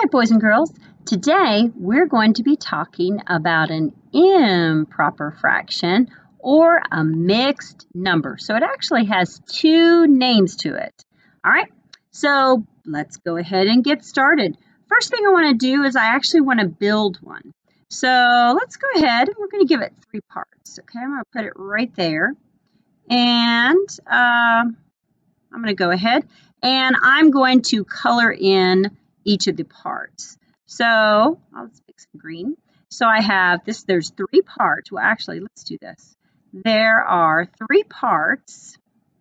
Hi, boys and girls. Today we're going to be talking about an improper fraction or a mixed number. So it actually has two names to it. All right, so let's go ahead and get started. First thing I want to do is I actually want to build one. So let's go ahead and we're going to give it three parts. Okay, I'm going to put it right there. And I'm going to go ahead and I'm going to color in each of the parts. So I'll pick some green. So I have this, there's three parts. Well, actually, let's do this. There are three parts.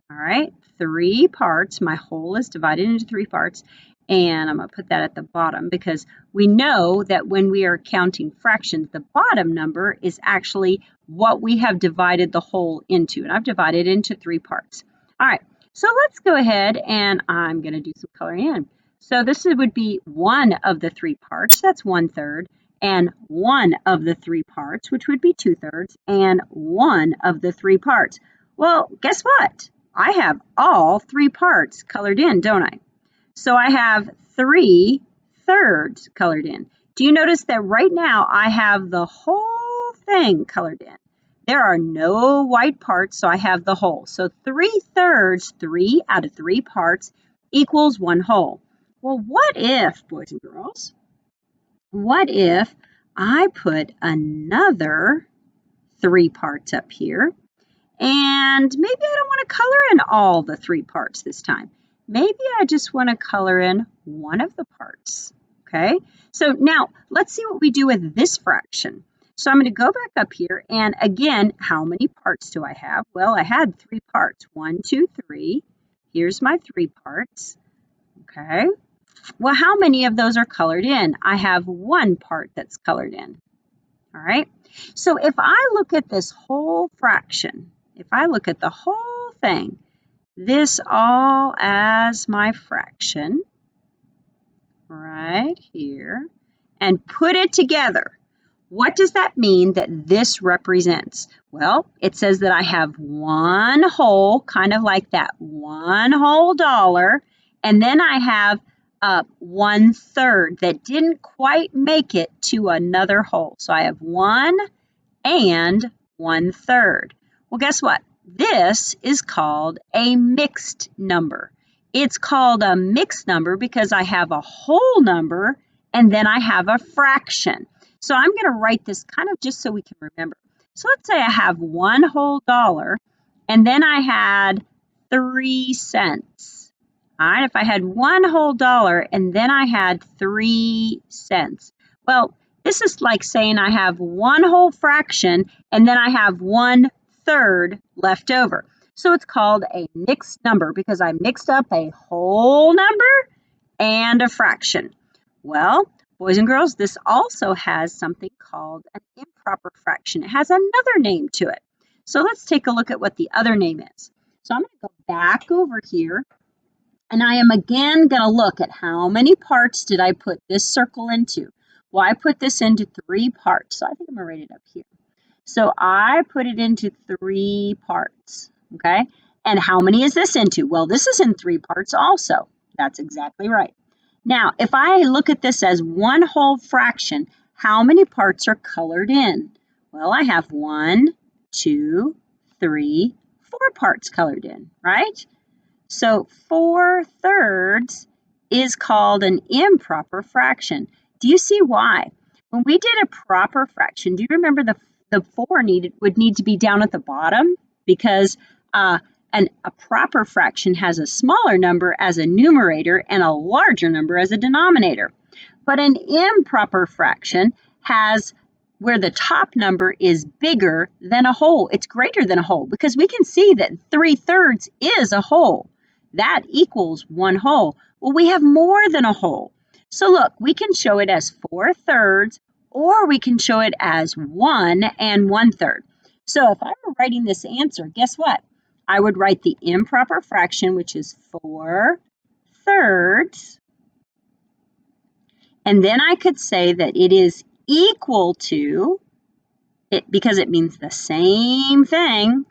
All right, three parts. My whole is divided into three parts. And I'm going to put that at the bottom because we know that when we are counting fractions, the bottom number is actually what we have divided the whole into. And I've divided it into three parts. All right, so let's go ahead and I'm going to do some coloring in. So this would be one of the three parts, that's 1/3, and one of the three parts, which would be 2/3, and one of the three parts. Well, guess what? I have all three parts colored in, don't I? So I have 3/3 colored in. Do you notice that right now I have the whole thing colored in? There are no white parts, so I have the whole. So 3/3, 3 out of 3 parts, equals one whole. Well, what if, boys and girls, what if I put another 3 parts up here? And maybe I don't want to color in all the 3 parts this time. Maybe I just want to color in one of the parts, okay? So now let's see what we do with this fraction. So I'm going to go back up here, and again, how many parts do I have? Well, I had 3 parts, 1, 2, 3. Here's my 3 parts, okay? Well, how many of those are colored in? I have 1 part that's colored in, all right? So if I look at this whole fraction, if I look at the whole thing, this all as my fraction right here, and put it together, what does that mean that this represents? Well, it says that I have one whole, kind of like that, one whole dollar, and then I have 1/3 that didn't quite make it to another whole. So I have 1 and 1/3. Well, guess what? This is called a mixed number. It's called a mixed number because I have a whole number and then I have a fraction. So I'm going to write this kind of just so we can remember. So let's say I have one whole dollar and then I had 3 cents. All right, if I had one whole dollar and then I had 3 cents. Well, this is like saying I have one whole fraction and then I have 1/3 left over. So it's called a mixed number because I mixed up a whole number and a fraction. Well, boys and girls, this also has something called an improper fraction. It has another name to it. So let's take a look at what the other name is. So I'm going to go back over here. And I am again going to look at how many parts did I put this circle into. Well, I put this into 3 parts. So I think I'm going to write it up here. So I put it into 3 parts, okay? And how many is this into? Well, this is in 3 parts also. That's exactly right. Now, if I look at this as one whole fraction, how many parts are colored in? Well, I have 1, 2, 3, 4 parts colored in, right? So 4/3 is called an improper fraction. Do you see why? When we did a proper fraction, do you remember the 4 would need to be down at the bottom? Because a proper fraction has a smaller number as a numerator and a larger number as a denominator. But an improper fraction has where the top number is bigger than a whole. It's greater than a whole because we can see that 3/3 is a whole. That equals one whole. Well, we have more than a whole. So look, we can show it as 4/3 or we can show it as 1 and 1/3. So if I were writing this answer, guess what? I would write the improper fraction, which is 4/3. And then I could say that it is equal to, because it means the same thing,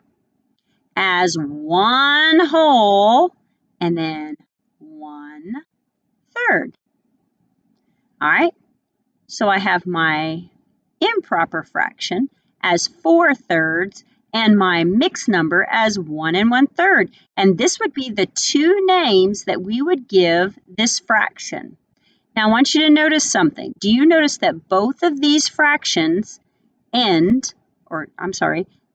as one whole and then 1/3. All right, so I have my improper fraction as 4/3 and my mixed number as 1 1/3. And this would be the two names that we would give this fraction. Now I want you to notice something. Do you notice that both of these fractions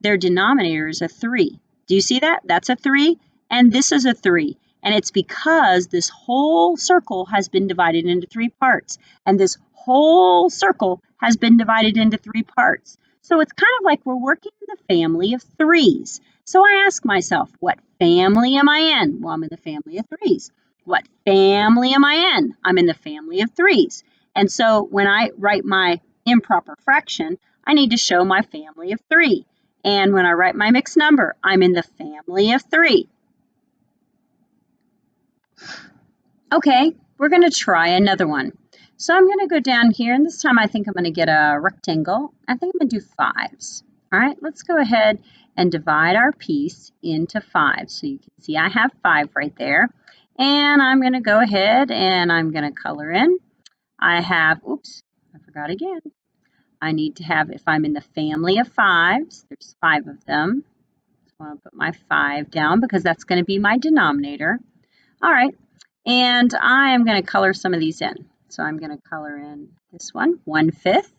their denominator is a 3. Do you see that? That's a 3, and this is a 3. And it's because this whole circle has been divided into 3 parts, and this whole circle has been divided into 3 parts. So it's kind of like we're working in the family of 3s. So I ask myself, what family am I in? Well, I'm in the family of 3s. What family am I in? I'm in the family of 3s. And so when I write my improper fraction, I need to show my family of 3. And when I write my mixed number, I'm in the family of 3. Okay, we're going to try another one. So I'm going to go down here, and this time I think I'm going to get a rectangle. I think I'm going to do 5s. All right, let's go ahead and divide our piece into 5. So you can see I have 5 right there. And I'm going to go ahead and I'm going to color in. I have, oops, I forgot again. I need to have, if I'm in the family of 5s, there's 5 of them. So I'll put my 5 down because that's going to be my denominator. All right, and I am going to color some of these in. So I'm going to color in this one, 1/5,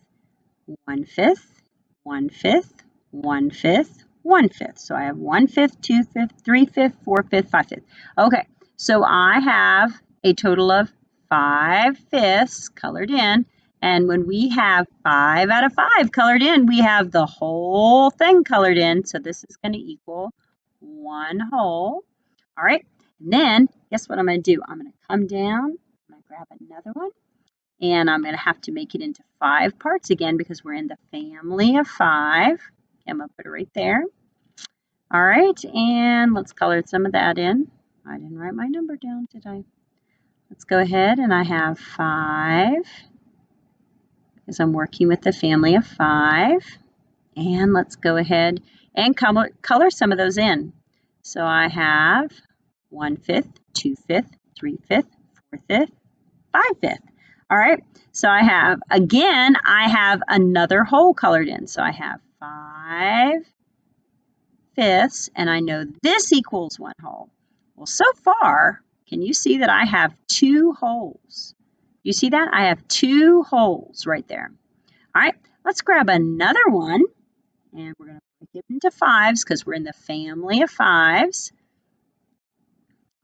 1/5, 1/5, 1/5, 1/5. So I have 1/5, 2/5, 3/5, 4/5, 5/5. Okay, so I have a total of 5/5 colored in. And when we have 5 out of 5 colored in, we have the whole thing colored in. So this is going to equal 1 whole. All right. And then guess what I'm going to do? I'm going to come down. I'm going to grab another one. And I'm going to have to make it into 5 parts again because we're in the family of 5. Okay, I'm going to put it right there. All right. And let's color some of that in. I didn't write my number down, did I? Let's go ahead, and I have 5. Because I'm working with the family of 5. And let's go ahead and color some of those in. So I have 1/5, 2/5, 3/5, 4/5, 5/5. All right, so I have another whole colored in. So I have 5/5, and I know this equals 1 whole. Well, so far, can you see that I have 2 wholes? You see that? I have 2 wholes right there. All right, let's grab another one, and we're going to break it into 5s because we're in the family of 5s.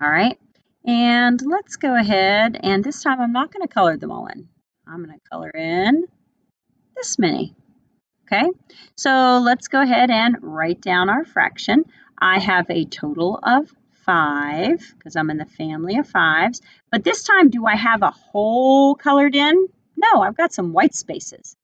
All right, and let's go ahead, and this time I'm not going to color them all in. I'm going to color in this many. Okay, so let's go ahead and write down our fraction. I have a total of 5 because I'm in the family of 5s. But this time, do I have a whole colored in? No, I've got some white spaces.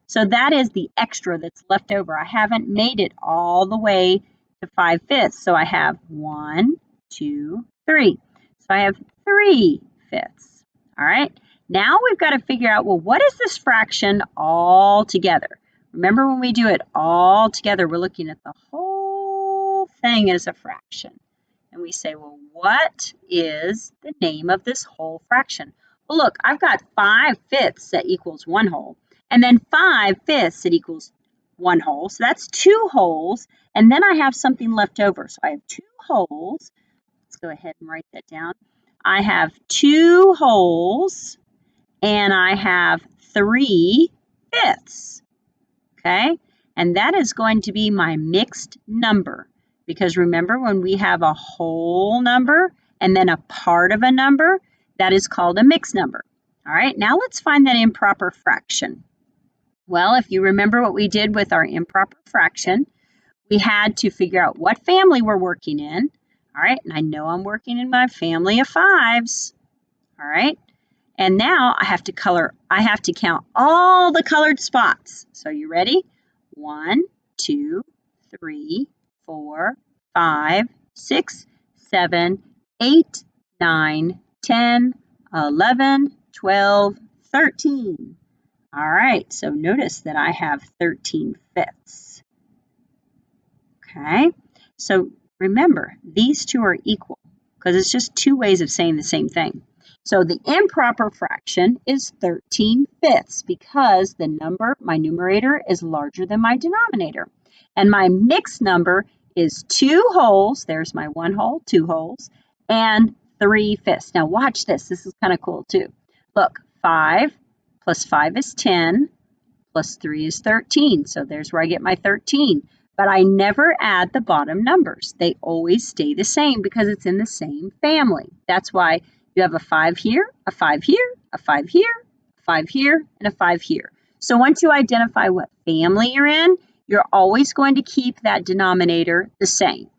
So that is the extra that's left over. I haven't made it all the way to 5/5. So I have 1, 2, 3. So I have 3/5. All right. Now we've got to figure out, well, what is this fraction all together? Remember, when we do it all together, we're looking at the whole thing as a fraction. And we say, well, what is the name of this whole fraction? Well, look, I've got 5/5 that equals 1 whole. And then 5/5 that equals 1 whole. So that's 2 wholes. And then I have something left over. So I have 2 wholes. Let's go ahead and write that down. I have 2 wholes. And I have 3/5. Okay? And that is going to be my mixed number. Because remember, when we have a whole number and then a part of a number, that is called a mixed number. All right, now let's find that improper fraction. Well, if you remember what we did with our improper fraction, we had to figure out what family we're working in. All right, and I know I'm working in my family of 5s. All right, and now I have to count all the colored spots. So you ready? 1, 2, 3, 4, 5, 6, 7, 8, 9, 10, 11, 12, 13. All right, so notice that I have 13/5. Okay, so remember, these two are equal because it's just 2 ways of saying the same thing. So the improper fraction is 13/5 because the number, my numerator, is larger than my denominator. And my mixed number is 2 wholes, there's my 1 whole, 2 wholes, and 3/5. Now watch this, this is kind of cool too. Look, 5 plus 5 is 10, plus 3 is 13. So there's where I get my 13. But I never add the bottom numbers. They always stay the same because it's in the same family. That's why you have a 5 here, a 5 here, a 5 here, a 5 here, and a 5 here. So once you identify what family you're in, you're always going to keep that denominator the same.